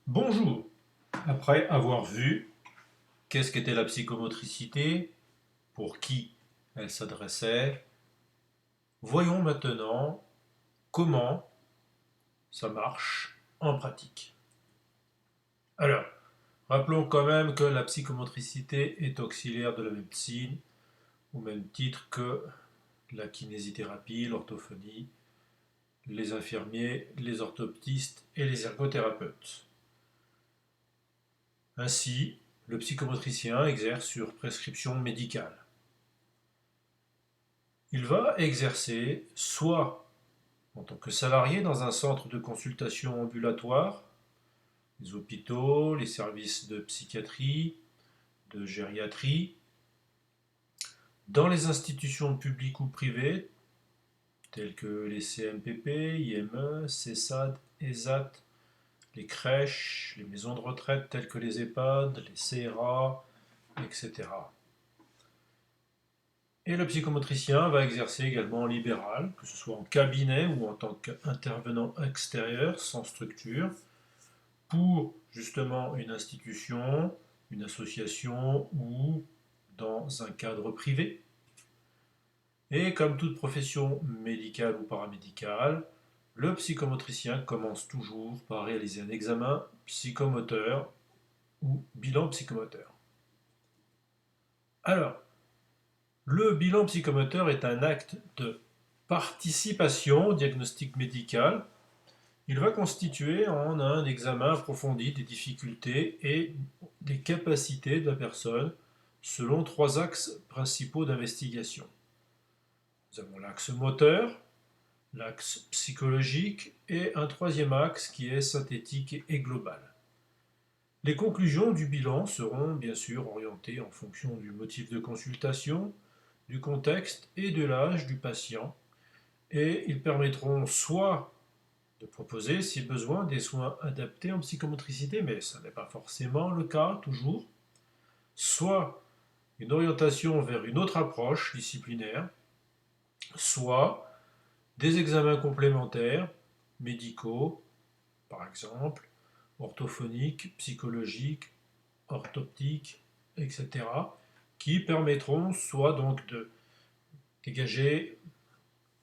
Bonjour. Après avoir vu qu'est-ce qu'était la psychomotricité, pour qui elle s'adressait, voyons maintenant comment ça marche en pratique. Alors, rappelons quand même que la psychomotricité est auxiliaire de la médecine, au même titre que la kinésithérapie, l'orthophonie, les infirmiers, les orthoptistes et les ergothérapeutes. Ainsi, le psychomotricien exerce sur prescription médicale. Il va exercer soit en tant que salarié dans un centre de consultation ambulatoire, les hôpitaux, les services de psychiatrie, de gériatrie, dans les institutions publiques ou privées, telles que les CMPP, IME, CESAD, ESAT, les crèches, les maisons de retraite telles que les EHPAD, les CRA, etc. Et le psychomotricien va exercer également en libéral, que ce soit en cabinet ou en tant qu'intervenant extérieur sans structure, pour justement une institution, une association ou dans un cadre privé. Et comme toute profession médicale ou paramédicale, le psychomotricien commence toujours par réaliser un examen psychomoteur ou bilan psychomoteur. Alors, le bilan psychomoteur est un acte de participation au diagnostic médical. Il va constituer en un examen approfondi des difficultés et des capacités de la personne selon trois axes principaux d'investigation. Nous avons l'axe moteur, l'axe psychologique et un troisième axe qui est synthétique et global. Les conclusions du bilan seront bien sûr orientées en fonction du motif de consultation, du contexte et de l'âge du patient, et ils permettront soit de proposer, si besoin, des soins adaptés en psychomotricité, mais ce n'est pas forcément le cas toujours, soit une orientation vers une autre approche disciplinaire, soit des examens complémentaires, médicaux, par exemple, orthophoniques, psychologiques, orthoptiques, etc., qui permettront soit donc de dégager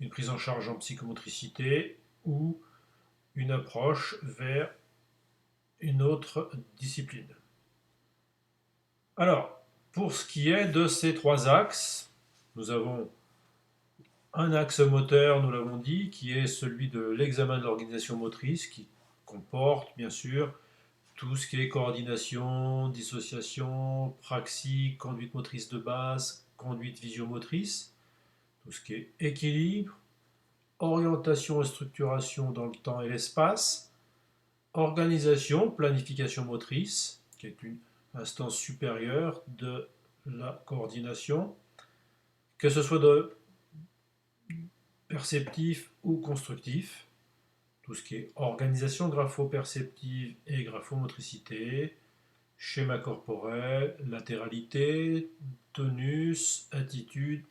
une prise en charge en psychomotricité ou une approche vers une autre discipline. Alors, pour ce qui est de ces trois axes, nous avons un axe moteur, nous l'avons dit, qui est celui de l'examen de l'organisation motrice, qui comporte bien sûr tout ce qui est coordination, dissociation, praxie, conduite motrice de base, conduite visiomotrice, tout ce qui est équilibre, orientation et structuration dans le temps et l'espace, organisation, planification motrice, qui est une instance supérieure de la coordination, que ce soit de perceptif ou constructif, tout ce qui est organisation grapho-perceptive et graphomotricité, schéma corporel, latéralité, tonus, attitude,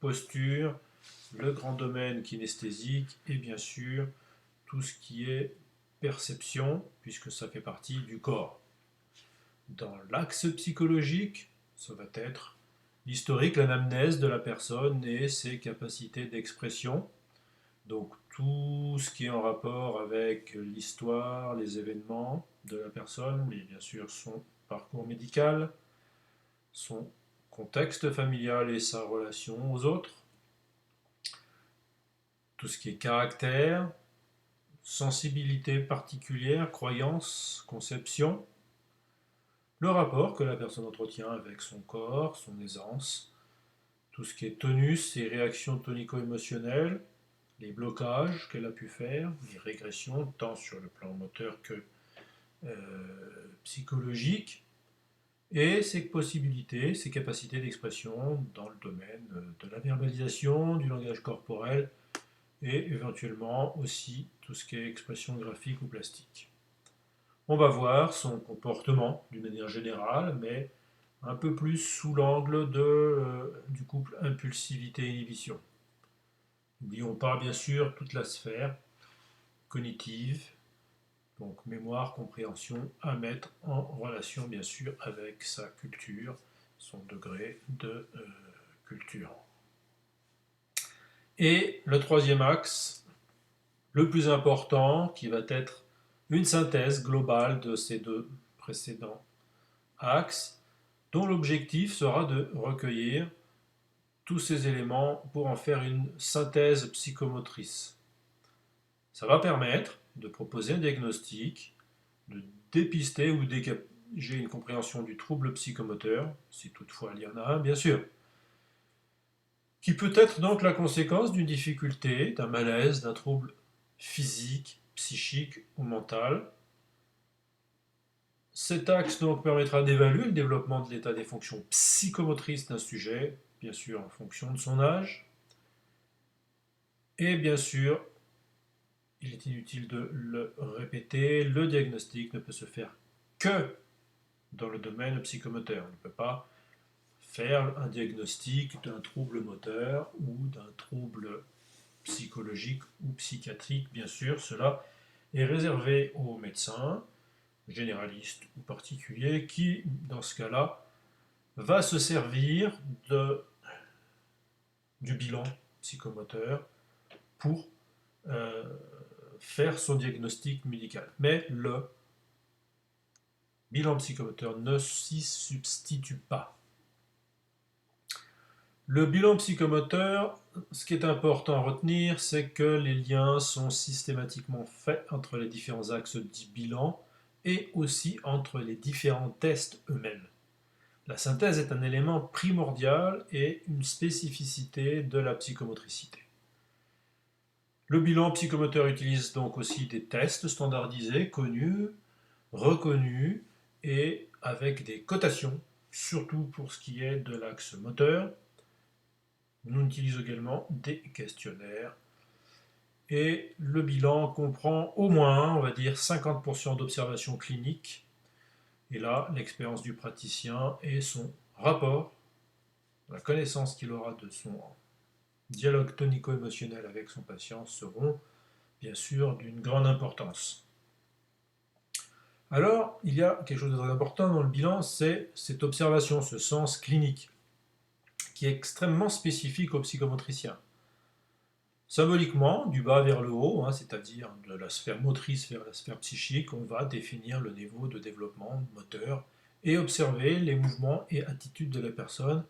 posture, le grand domaine kinesthésique et bien sûr tout ce qui est perception, puisque ça fait partie du corps. Dans l'axe psychologique, ça va être l'historique, l'anamnèse de la personne et ses capacités d'expression. Donc tout ce qui est en rapport avec l'histoire, les événements de la personne, mais bien sûr son parcours médical, son contexte familial et sa relation aux autres, tout ce qui est caractère, sensibilité particulière, croyance, conception, le rapport que la personne entretient avec son corps, son aisance, tout ce qui est tonus et réactions tonico-émotionnelles, les blocages qu'elle a pu faire, les régressions, tant sur le plan moteur que psychologique, et ses possibilités, ses capacités d'expression dans le domaine de la verbalisation, du langage corporel, et éventuellement aussi tout ce qui est expression graphique ou plastique. On va voir son comportement d'une manière générale, mais un peu plus sous l'angle du couple impulsivité-inhibition. N'oublions pas bien sûr toute la sphère cognitive, Donc mémoire, compréhension à mettre en relation bien sûr avec sa culture, son degré de culture. Et le troisième axe, le plus important, qui va être une synthèse globale de ces deux précédents axes, dont l'objectif sera de recueillir tous ces éléments pour en faire une synthèse psychomotrice. Ça va permettre de proposer un diagnostic, de dépister ou dégager une compréhension du trouble psychomoteur, si toutefois il y en a un, bien sûr, qui peut être donc la conséquence d'une difficulté, d'un malaise, d'un trouble physique, psychique ou mental. Cet axe donc permettra d'évaluer le développement de l'état des fonctions psychomotrices d'un sujet, bien sûr en fonction de son âge. Et bien sûr, il est inutile de le répéter, le diagnostic ne peut se faire que dans le domaine psychomoteur. On ne peut pas faire un diagnostic d'un trouble moteur ou d'un trouble psychologique ou psychiatrique. Bien sûr, cela est réservé aux médecins, généralistes ou particuliers, qui, dans ce cas-là, va se servir du bilan psychomoteur pour euh, faire son diagnostic médical. Mais le bilan psychomoteur ne s'y substitue pas. Le bilan psychomoteur, ce qui est important à retenir, c'est que les liens sont systématiquement faits entre les différents axes dits bilan et aussi entre les différents tests eux-mêmes. La synthèse est un élément primordial et une spécificité de la psychomotricité. Le bilan psychomoteur utilise donc aussi des tests standardisés, connus, reconnus et avec des cotations, surtout pour ce qui est de l'axe moteur. On utilise également des questionnaires. Et le bilan comprend au moins, on va dire, 50% d'observations cliniques. Et là, l'expérience du praticien et son rapport, la connaissance qu'il aura de son dialogue tonico-émotionnel avec son patient seront bien sûr d'une grande importance. Alors, il y a quelque chose de très important dans le bilan, c'est cette observation, ce sens clinique, qui est extrêmement spécifique au psychomotricien. Symboliquement, du bas vers le haut, c'est-à-dire de la sphère motrice vers la sphère psychique, on va définir le niveau de développement moteur et observer les mouvements et attitudes de la personne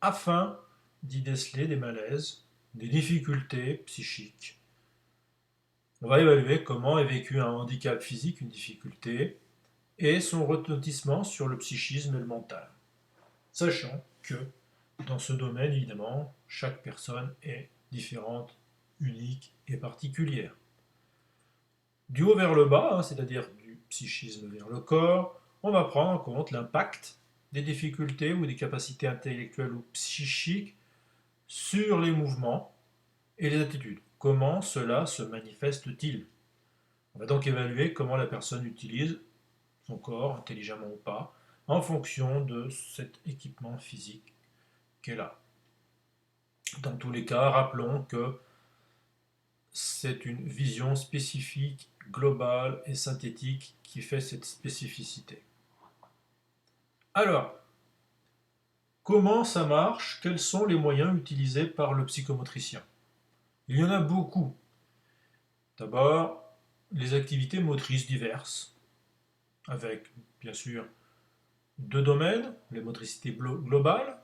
afin d'y déceler des malaises, des difficultés psychiques. On va évaluer comment est vécu un handicap physique, une difficulté, et son retentissement sur le psychisme et le mental. Sachant que dans ce domaine, évidemment, chaque personne est différente, unique et particulière. Du haut vers le bas, c'est-à-dire du psychisme vers le corps, on va prendre en compte l'impact des difficultés ou des capacités intellectuelles ou psychiques sur les mouvements et les attitudes. Comment cela se manifeste-t-il? On va donc évaluer comment la personne utilise son corps, intelligemment ou pas, en fonction de cet équipement physique qu'elle a. Dans tous les cas, rappelons que c'est une vision spécifique, globale et synthétique qui fait cette spécificité. Alors, comment ça marche? Quels sont les moyens utilisés par le psychomotricien? Il y en a beaucoup. D'abord, les activités motrices diverses, avec bien sûr deux domaines, la motricité globale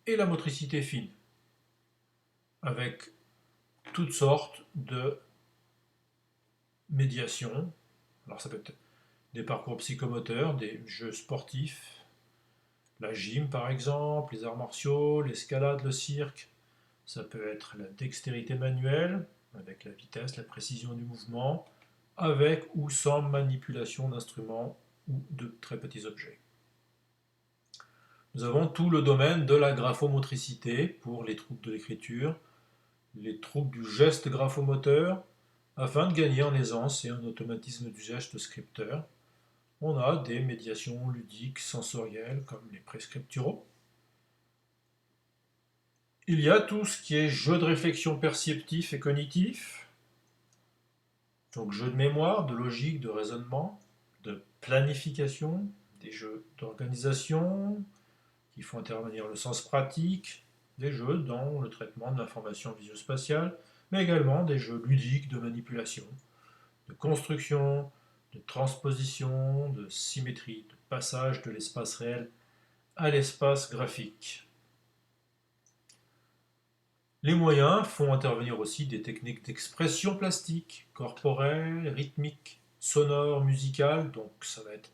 et la motricité fine, avec toutes sortes de médiations. Alors ça peut être des parcours psychomoteurs, des jeux sportifs, la gym par exemple, les arts martiaux, l'escalade, le cirque. Ça peut être la dextérité manuelle, avec la vitesse, la précision du mouvement, avec ou sans manipulation d'instruments ou de très petits objets. Nous avons tout le domaine de la graphomotricité pour les troubles de l'écriture, les troubles du geste graphomoteur, afin de gagner en aisance et en automatisme du geste scripteur. On a des médiations ludiques, sensorielles, comme les prescripturaux. Il y a tout ce qui est jeu de réflexion perceptif et cognitif, Donc jeux de mémoire, de logique, de raisonnement, de planification, des jeux d'organisation qui font intervenir le sens pratique, des jeux dans le traitement de l'information visuospatiale, mais également des jeux ludiques de manipulation, de construction, de transposition, de symétrie, de passage de l'espace réel à l'espace graphique. Les moyens font intervenir aussi des techniques d'expression plastique, corporelle, rythmique, sonore, musicale, donc ça va être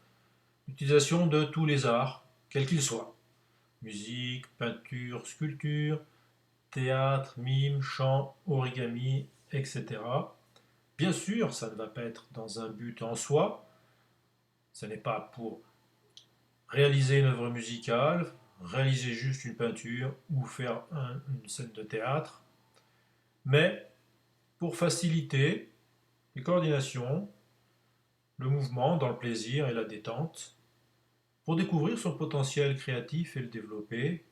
l'utilisation de tous les arts, quels qu'ils soient. Musique, peinture, sculpture, théâtre, mime, chant, origami, etc. Bien sûr, ça ne va pas être dans un but en soi, ce n'est pas pour réaliser une œuvre musicale, réaliser juste une peinture ou faire une scène de théâtre, mais pour faciliter les coordinations, le mouvement dans le plaisir et la détente, pour découvrir son potentiel créatif et le développer,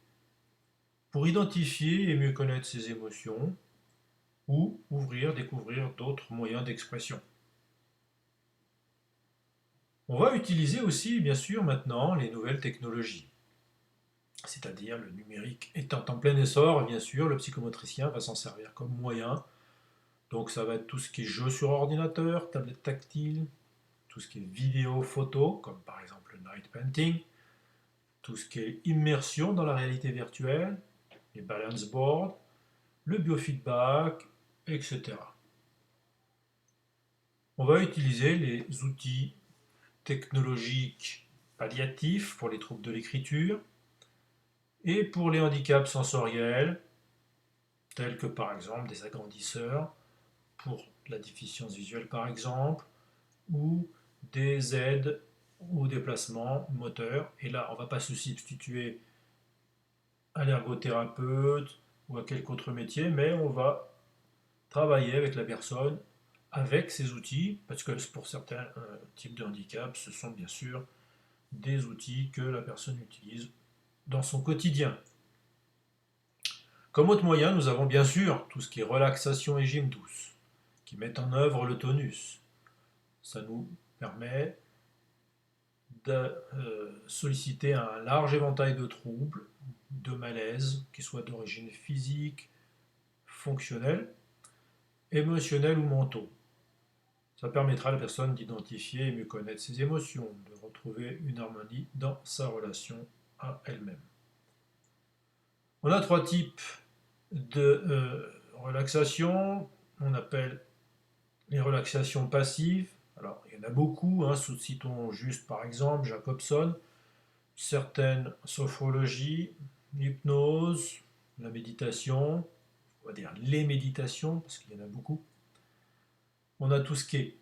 pour identifier et mieux connaître ses émotions, ou découvrir d'autres moyens d'expression. On va utiliser aussi, bien sûr, maintenant les nouvelles technologies, c'est-à-dire le numérique étant en plein essor, bien sûr, le psychomotricien va s'en servir comme moyen. Donc ça va être tout ce qui est jeu sur ordinateur, tablette tactile, tout ce qui est vidéo, photo, comme par exemple le night painting, tout ce qui est immersion dans la réalité virtuelle, les balance boards, le biofeedback, etc. On va utiliser les outils technologiques palliatifs pour les troubles de l'écriture et pour les handicaps sensoriels, tels que par exemple des agrandisseurs pour la déficience visuelle par exemple, ou des aides au déplacement moteur. Et là, on ne va pas se substituer à l'ergothérapeute ou à quelque autre métier, mais on va travailler avec la personne, avec ces outils, parce que pour certains types de handicap, ce sont bien sûr des outils que la personne utilise dans son quotidien. Comme autre moyen, nous avons bien sûr tout ce qui est relaxation et gym douce, qui mettent en œuvre le tonus. Ça nous permet de solliciter un large éventail de troubles, de malaises, qui soient d'origine physique, fonctionnelle, émotionnelle ou mentaux. Ça permettra à la personne d'identifier et mieux connaître ses émotions, de retrouver une harmonie dans sa relation à elle-même. On a trois types de relaxation. On appelle les relaxations passives. Alors, il y en a beaucoup, hein, citons juste par exemple Jacobson, certaines sophrologies, l'hypnose, la méditation, on va dire les méditations, parce qu'il y en a beaucoup. On a tout ce qui est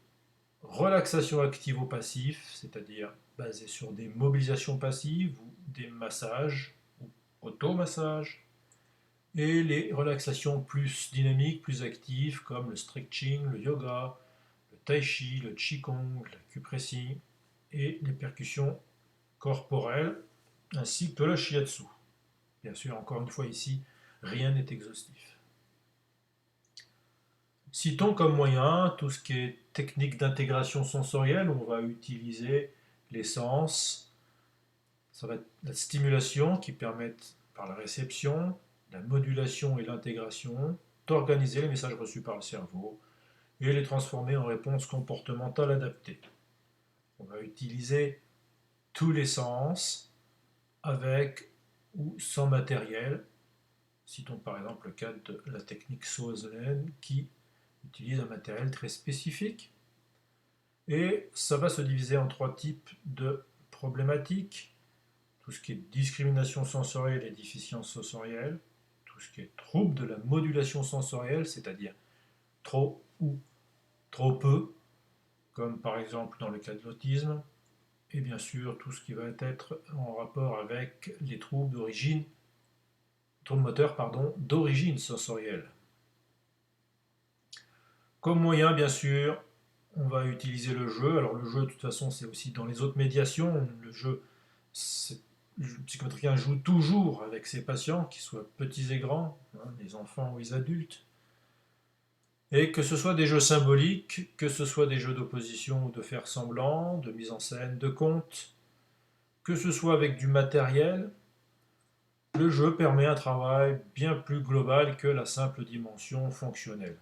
relaxation activo-passif, c'est-à-dire basé sur des mobilisations passives ou des massages ou automassages, et les relaxations plus dynamiques, plus actives, comme le stretching, le yoga, le tai chi, le qigong, l'acupression et les percussions corporelles, ainsi que le shiatsu. Bien sûr, encore une fois ici, rien n'est exhaustif. Citons comme moyen tout ce qui est technique d'intégration sensorielle, où on va utiliser les sens. Ça va être la stimulation qui permet, par la réception, la modulation et l'intégration, d'organiser les messages reçus par le cerveau et les transformer en réponses comportementales adaptées. On va utiliser tous les sens avec ou sans matériel. Citons par exemple le cas de la technique Soeslen qui utilise un matériel très spécifique. Et ça va se diviser en trois types de problématiques. Tout ce qui est discrimination sensorielle et déficience sensorielle, tout ce qui est trouble de la modulation sensorielle, c'est-à-dire trop ou trop peu, comme par exemple dans le cas de l'autisme, et bien sûr tout ce qui va être en rapport avec les troubles d'origine, troubles moteurs, d'origine sensorielle. Comme moyen, bien sûr, on va utiliser le jeu. Alors le jeu, de toute façon, c'est aussi dans les autres médiations. Le jeu, le psychomotricien joue toujours avec ses patients, qu'ils soient petits et grands, hein, les enfants ou les adultes. Et que ce soit des jeux symboliques, que ce soit des jeux d'opposition ou de faire semblant, de mise en scène, de contes, que ce soit avec du matériel, le jeu permet un travail bien plus global que la simple dimension fonctionnelle.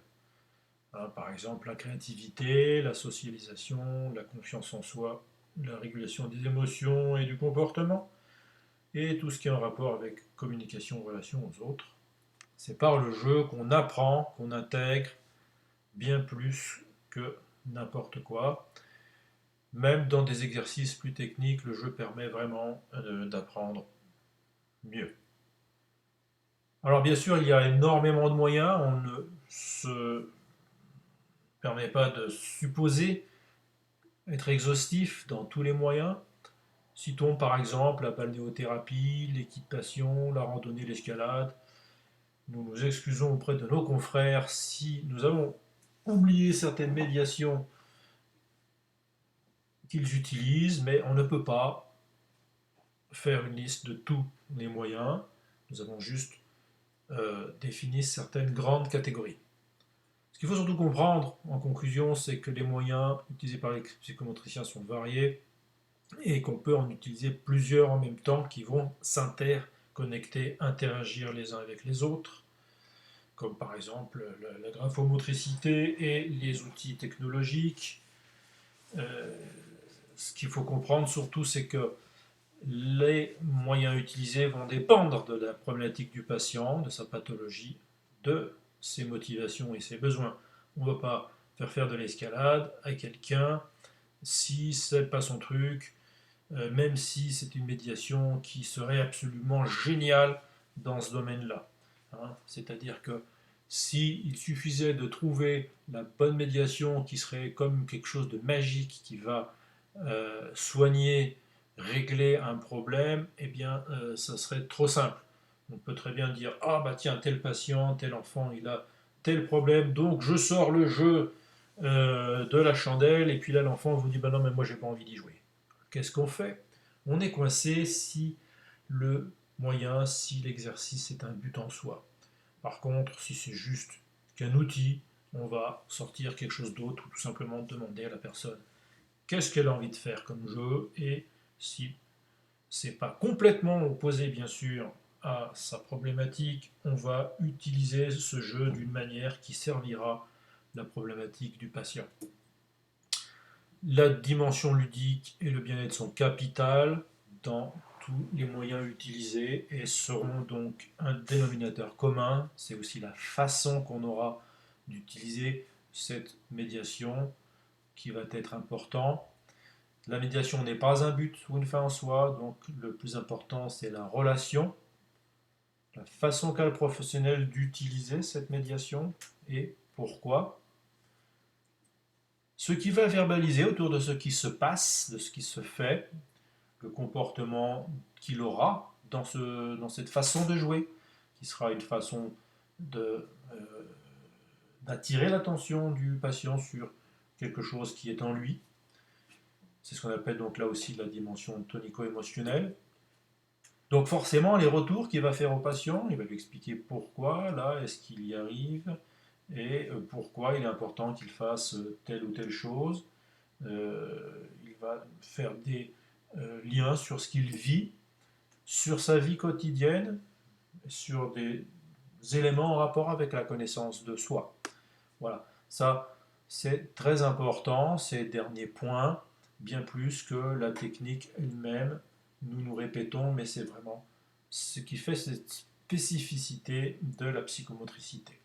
Hein, par exemple, la créativité, la socialisation, la confiance en soi, la régulation des émotions et du comportement, et tout ce qui est en rapport avec communication, relation aux autres. C'est par le jeu qu'on apprend, qu'on intègre bien plus que n'importe quoi. Même dans des exercices plus techniques, le jeu permet vraiment d'apprendre mieux. Alors bien sûr, il y a énormément de moyens, on ne se permet pas de supposer être exhaustif dans tous les moyens. Citons par exemple la balnéothérapie, l'équitation, la randonnée, l'escalade. Nous nous excusons auprès de nos confrères si nous avons oublié certaines médiations qu'ils utilisent, mais on ne peut pas faire une liste de tous les moyens. Nous avons juste défini certaines grandes catégories. Ce qu'il faut surtout comprendre en conclusion, c'est que les moyens utilisés par les psychomotriciens sont variés et qu'on peut en utiliser plusieurs en même temps qui vont s'interconnecter, interagir les uns avec les autres, comme par exemple la graphomotricité et les outils technologiques. Ce qu'il faut comprendre surtout, c'est que les moyens utilisés vont dépendre de la problématique du patient, de sa pathologie, de ses motivations et ses besoins. On ne va pas faire de l'escalade à quelqu'un si ce n'est pas son truc, même si c'est une médiation qui serait absolument géniale dans ce domaine-là. Hein. C'est-à-dire que s'il suffisait de trouver la bonne médiation qui serait comme quelque chose de magique qui va soigner, régler un problème, eh bien, ça serait trop simple. On peut très bien dire, ah bah tiens, tel patient, tel enfant, il a tel problème, donc je sors le jeu de la chandelle, et puis là l'enfant vous dit, bah non, mais moi j'ai pas envie d'y jouer. Qu'est-ce qu'on fait? On est coincé si le moyen, si l'exercice est un but en soi. Par contre, si c'est juste qu'un outil, on va sortir quelque chose d'autre ou tout simplement demander à la personne qu'est-ce qu'elle a envie de faire comme jeu et si c'est pas complètement opposé bien sûr à sa problématique, on va utiliser ce jeu d'une manière qui servira la problématique du patient. La dimension ludique et le bien-être sont capitales dans tous les moyens utilisés et seront donc un dénominateur commun. C'est aussi la façon qu'on aura d'utiliser cette médiation qui va être important. La médiation n'est pas un but ou une fin en soi, donc le plus important c'est la relation, la façon qu'a le professionnel d'utiliser cette médiation et pourquoi. Ce qui va verbaliser autour de ce qui se passe, de ce qui se fait, le comportement qu'il aura dans cette façon de jouer, qui sera une façon d'attirer l'attention du patient sur quelque chose qui est en lui. C'est ce qu'on appelle donc là aussi la dimension tonico-émotionnelle. Donc forcément, les retours qu'il va faire au patient, il va lui expliquer pourquoi, là, est-ce qu'il y arrive, et pourquoi il est important qu'il fasse telle ou telle chose. Il va faire des liens sur ce qu'il vit, sur sa vie quotidienne, sur des éléments en rapport avec la connaissance de soi. Voilà, ça c'est très important, ces derniers points, bien plus que la technique elle-même. Nous nous répétons, mais c'est vraiment ce qui fait cette spécificité de la psychomotricité.